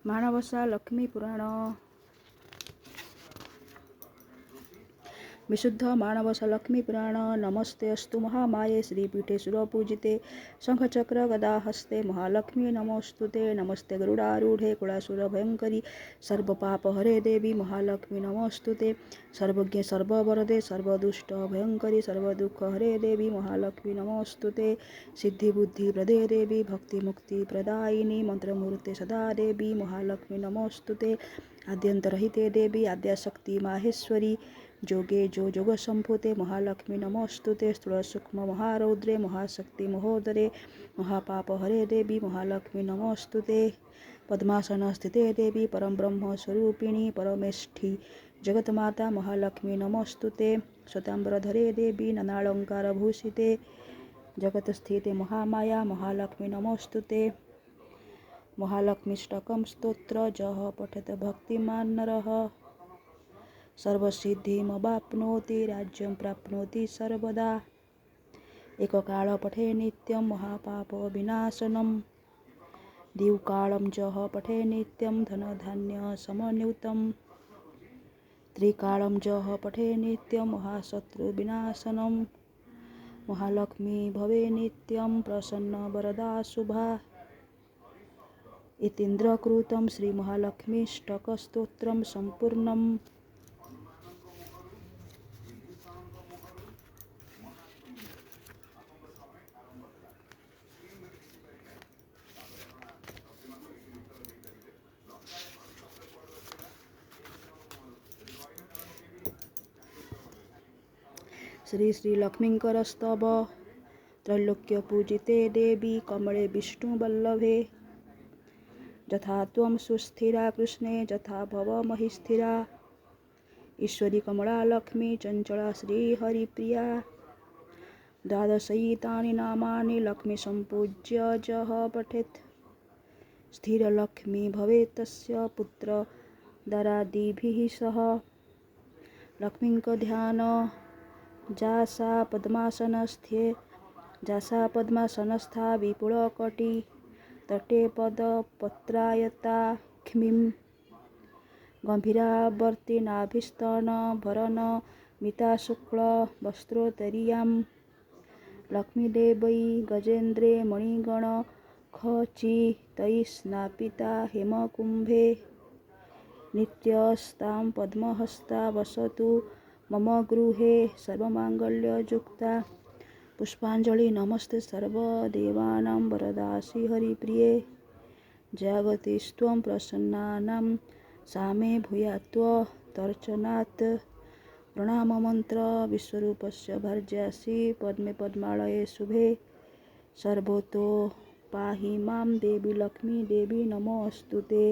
माणवसा लक्ष्मी पुराण विशुद्ध मानवस लक्ष्मी पुराण नमस्ते अस्तु महामाये श्रीपीठे सुरपूजिते शंखचक्र गदा हस्ते महालक्ष्मी नमोस्तुते नमस्ते गरुडारूढ़े कुलासुर भयंकरी सर्वपाप हरे देवी महालक्ष्मी नमोस्तुते सर्वज्ञ सर्ववरदे सर्वदुष्ट भयंकरी सर्वदुःख हरे देवी महालक्ष्मी नमोस्तुते सिद्धि बुद्धि प्रदे देवी भक्ति मुक्ति प्रदायिनी मंत्रमूर्ते सदा देवी महालक्ष्मी नमोस्तुते आद्यंतरहिते देवी आद्याशक्ति माहेश्वरी जोगे जो जोग संभूते महालक्ष्मी नमोस्तुते स्थूल सूक्ष्म महारौद्रे महाशक्ति महोदरे महापाप हरे देवी महालक्ष्मी नमोस्तुते पद्मासन स्थिते देवी परम ब्रह्म स्वरूपिणी परमेष्ठी जगतमाता महालक्ष्मी नमोस्तुते स्वतांबरधरे देवी ननालंकार भूषिते जगत स्थिते महामाया महालक्ष्मी नमोस्तुते महालक्ष्मीष्टकं स्तोत्र जः पठत भक्तिमान् नरः सर्वसिद्धिमवाप्नोति राज्यं प्राप्नोति सर्वदा एककाल पठे नित्यं महापापविनाशनं दिवकालं जः पठे नित्यं धनधान्य समन्वितं त्रिकालं जः पठे नित्यं महाशत्रुविनाशनं महालक्ष्मी भवे नित्यं प्रसन्न वरदा शुभा इतीन्द्रकृतं श्रीमहालक्ष्मीष्टकस्तोत्रं सम्पूर्णम्। श्री श्री लक्ष्मीकरस्तव त्रैलोक्य पूजिते देवी कमले विष्णुवल्लभे यथा त्वं सुस्थिरा कृष्णे यथा भव महिस्थिरा ईश्वरी कमला लक्ष्मी चंचला श्रीहरिप्रिया द्वादशैतानि नामानि लक्ष्मी सम्पूज्य जः पठेत् स्थिरलक्ष्मी भवेत् तस्य पुत्र दरादिभिः सह लक्ष्मीं ध्यान जासा पद्मासनस्थे जासा पद्मासनस्था विपुलकटी तटे पदपत्रायता क्ष्मीं गंभीरावर्ति नाभिस्तन भरण मिता शुक्ल वस्त्रोत्तरीयां लक्ष्मीदेवै गजेन्द्रे मणिगण खचितैः स्नापिता हेमकुंभे नित्यस्तां पद्महस्ता वसतु मम गृहे सर्वमांगल्ययुक्ता पुष्पांजलि नमस्ते सर्वदेवानां वरदासि हरिप्रिये जगतीस्त्वं प्रसन्नानां सामे भूयात्त्वर्चनात् प्रणाममन्त्र विश्वरूपस्य भर्ज्यासि पद्मे पद्मालये शुभे सर्वतो पाहि मां देवी लक्ष्मी देवी नमोऽस्तुते।